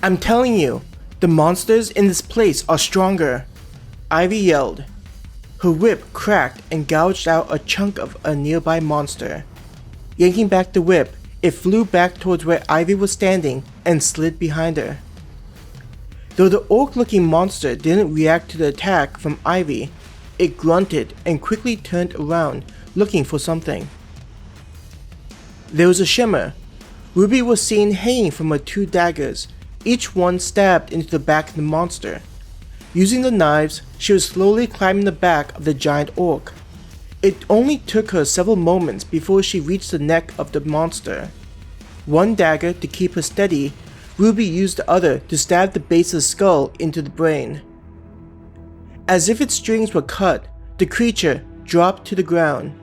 I'm telling you, the monsters in this place are stronger, Ivy yelled. Her whip cracked and gouged out a chunk of a nearby monster. Yanking back the whip, it flew back towards where Ivy was standing and slid behind her. Though the orc-looking monster didn't react to the attack from Ivy, it grunted and quickly turned around, looking for something. There was a shimmer. Ruby was seen hanging from her 2 daggers, each one stabbed into the back of the monster. Using the knives, she was slowly climbing the back of the giant orc. It only took her several moments before she reached the neck of the monster. One dagger to keep her steady, Ruby used the other to stab the base of the skull into the brain. As if its strings were cut, the creature dropped to the ground.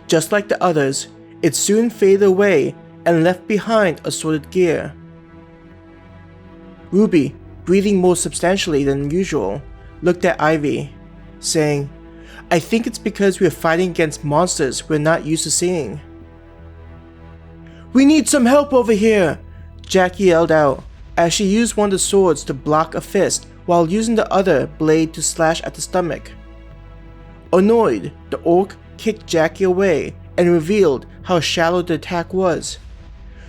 Just like the others, it soon faded away and left behind assorted gear. Ruby, breathing more substantially than usual, looked at Ivy, saying, I think it's because we're fighting against monsters we're not used to seeing. We need some help over here, Jackie yelled out, as she used one of the swords to block a fist while using the other blade to slash at the stomach. Annoyed, the orc kicked Jackie away and revealed how shallow the attack was.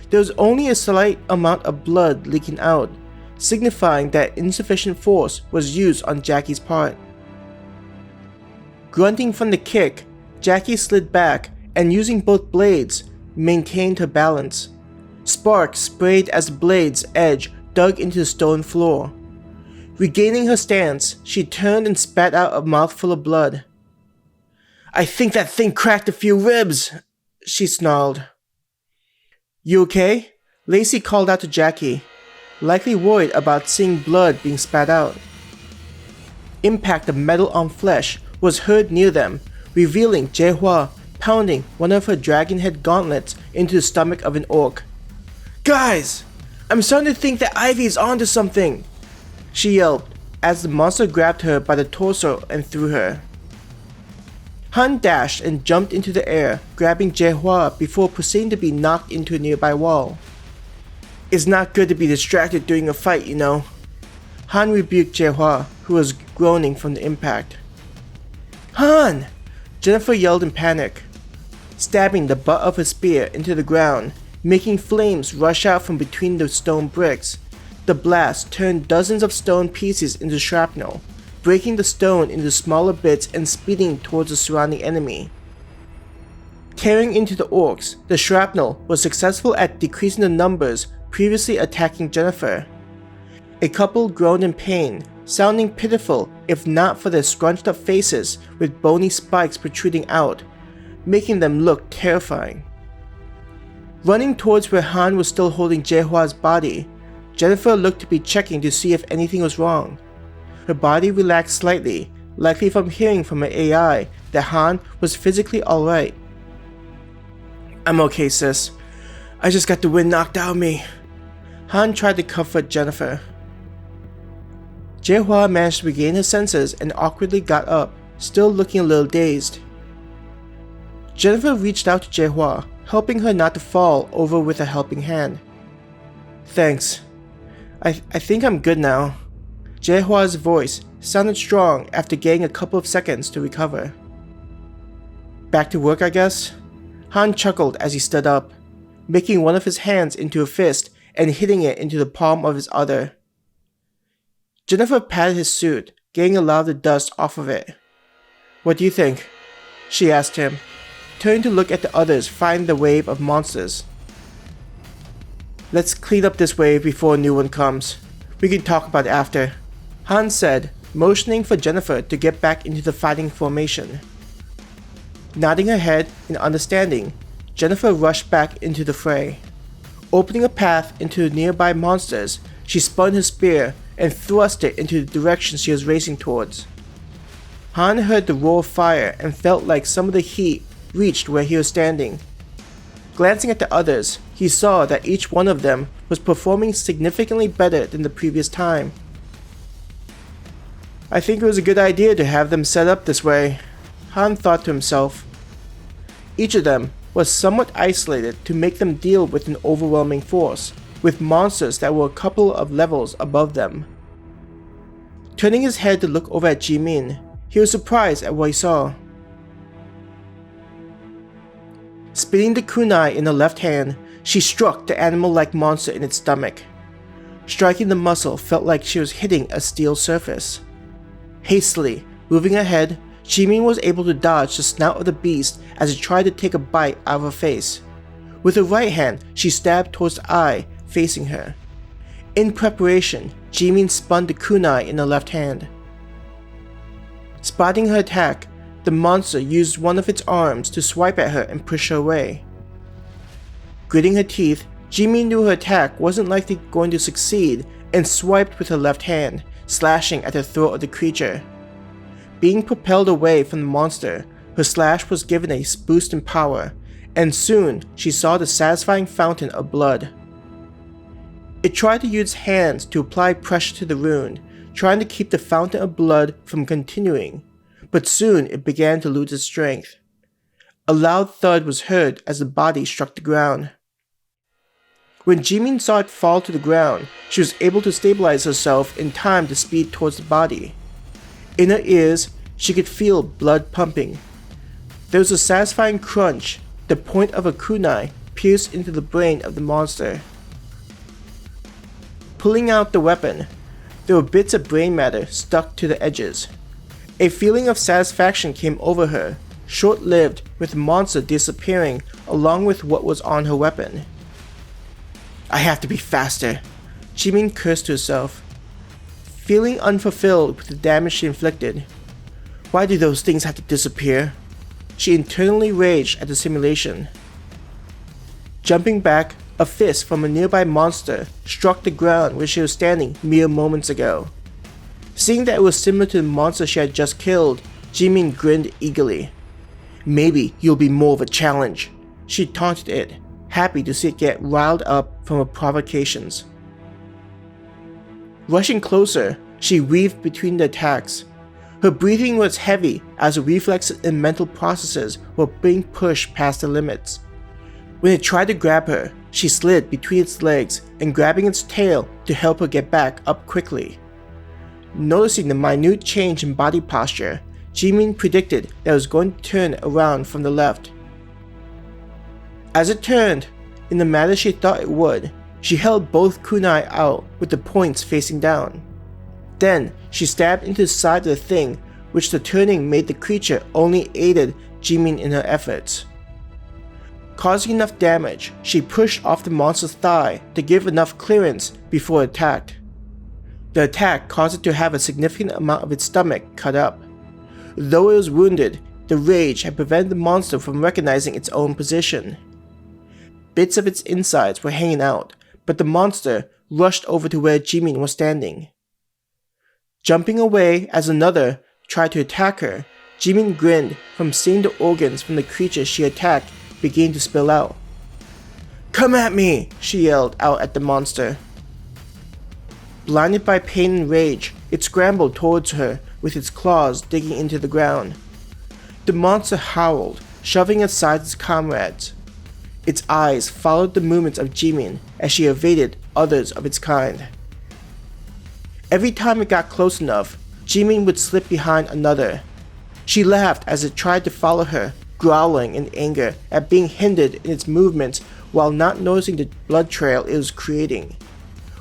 There was only a slight amount of blood leaking out, signifying that insufficient force was used on Jackie's part. Grunting from the kick, Jackie slid back and using both blades, maintained her balance. Sparks sprayed as the blade's edge dug into the stone floor. Regaining her stance, she turned and spat out a mouthful of blood. I think that thing cracked a few ribs, she snarled. You okay? Lacey called out to Jackie, likely worried about seeing blood being spat out. Impact of metal on flesh was heard near them, revealing Jiehua pounding one of her dragon head gauntlets into the stomach of an orc. Guys! I'm starting to think that Ivy is onto something! She yelped as the monster grabbed her by the torso and threw her. Han dashed and jumped into the air, grabbing Jiehua before proceeding to be knocked into a nearby wall. It's not good to be distracted during a fight, you know. Han rebuked Jiehua, who was groaning from the impact. Han! Jennifer yelled in panic, stabbing the butt of her spear into the ground, making flames rush out from between the stone bricks. The blast turned dozens of stone pieces into shrapnel, breaking the stone into smaller bits and speeding towards the surrounding enemy. Tearing into the orcs, the shrapnel was successful at decreasing the numbers previously attacking Jennifer. A couple groaned in pain, sounding pitiful if not for their scrunched up faces with bony spikes protruding out, making them look terrifying. Running towards where Han was still holding Jiehua's body, Jennifer looked to be checking to see if anything was wrong. Her body relaxed slightly, likely from hearing from her AI that Han was physically alright. I'm okay, sis. I just got the wind knocked out of me. Han tried to comfort Jennifer. Jiehua managed to regain her senses and awkwardly got up, still looking a little dazed. Jennifer reached out to Jiehua, helping her not to fall over with a helping hand. Thanks. I think I'm good now. Jiehua's voice sounded strong after getting a couple of seconds to recover. Back to work, I guess? Han chuckled as he stood up, making one of his hands into a fist and hitting it into the palm of his other. Jennifer patted his suit, getting a lot of the dust off of it. What do you think? She asked him, turning to look at the others fighting the wave of monsters. Let's clean up this wave before a new one comes. We can talk about it after, Han said, motioning for Jennifer to get back into the fighting formation. Nodding her head in understanding, Jennifer rushed back into the fray. Opening a path into the nearby monsters, she spun her spear and thrust it into the direction she was racing towards. Han heard the roar of fire and felt like some of the heat reached where he was standing. Glancing at the others, he saw that each one of them was performing significantly better than the previous time. I think it was a good idea to have them set up this way, Han thought to himself. Each of them was somewhat isolated to make them deal with an overwhelming force, with monsters that were a couple of levels above them. Turning his head to look over at Jimin, he was surprised at what he saw. Spinning the kunai in her left hand, she struck the animal-like monster in its stomach. Striking the muscle felt like she was hitting a steel surface. Hastily moving her head, Jimin was able to dodge the snout of the beast as it tried to take a bite out of her face. With her right hand, she stabbed towards the eye facing her. In preparation, Jimin spun the kunai in her left hand. Spotting her attack, the monster used one of its arms to swipe at her and push her away. Gritting her teeth, Jimin knew her attack wasn't likely going to succeed and swiped with her left hand, slashing at the throat of the creature. Being propelled away from the monster, her slash was given a boost in power, and soon she saw the satisfying fountain of blood. It tried to use its hands to apply pressure to the wound, trying to keep the fountain of blood from continuing, but soon it began to lose its strength. A loud thud was heard as the body struck the ground. When Jimin saw it fall to the ground, she was able to stabilize herself in time to speed towards the body. In her ears, she could feel blood pumping. There was a satisfying crunch. The point of a kunai pierced into the brain of the monster. Pulling out the weapon, there were bits of brain matter stuck to the edges. A feeling of satisfaction came over her, short-lived, with the monster disappearing along with what was on her weapon. I have to be faster, Jimin cursed to herself, feeling unfulfilled with the damage she inflicted. Why do those things have to disappear? She internally raged at the simulation. Jumping back, a fist from a nearby monster struck the ground where she was standing mere moments ago. Seeing that it was similar to the monster she had just killed, Jimin grinned eagerly. Maybe you'll be more of a challenge, she taunted it, happy to see it get riled up from her provocations. Rushing closer, she weaved between the attacks. Her breathing was heavy as her reflexes and mental processes were being pushed past the limits. When it tried to grab her, she slid between its legs and grabbing its tail to help her get back up quickly. Noticing the minute change in body posture, Jimin predicted that it was going to turn around from the left. As it turned, in the manner she thought it would, she held both kunai out with the points facing down. Then, she stabbed into the side of the thing, which the turning made the creature only aided Jimin in her efforts. Causing enough damage, she pushed off the monster's thigh to give enough clearance before it attacked. The attack caused it to have a significant amount of its stomach cut up. Though it was wounded, the rage had prevented the monster from recognizing its own position. Bits of its insides were hanging out, but the monster rushed over to where Jimin was standing. Jumping away as another tried to attack her, Jimin grinned from seeing the organs from the creature she attacked begin to spill out. Come at me, she yelled out at the monster. Blinded by pain and rage, it scrambled towards her with its claws digging into the ground. The monster howled, shoving aside its comrades. Its eyes followed the movements of Jimin as she evaded others of its kind. Every time it got close enough, Jimin would slip behind another. She laughed as it tried to follow her, growling in anger at being hindered in its movements while not noticing the blood trail it was creating.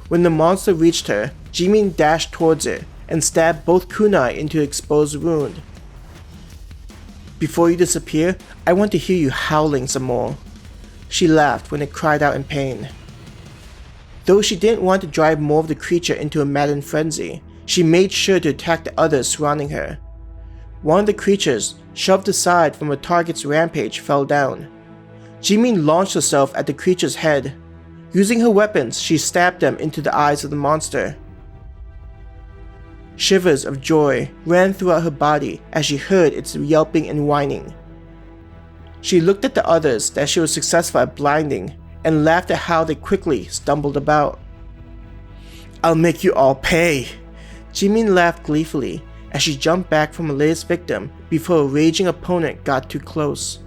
When the monster reached her, Jimin dashed towards it and stabbed both kunai into the exposed wound. Before you disappear, I want to hear you howling some more. She laughed when it cried out in pain. Though she didn't want to drive more of the creature into a maddened frenzy, she made sure to attack the others surrounding her. One of the creatures, shoved aside from a target's rampage, fell down. Jimin launched herself at the creature's head. Using her weapons, she stabbed them into the eyes of the monster. Shivers of joy ran throughout her body as she heard its yelping and whining. She looked at the others that she was successful at blinding and laughed at how they quickly stumbled about. I'll make you all pay! Jimin laughed gleefully as she jumped back from her latest victim before a raging opponent got too close.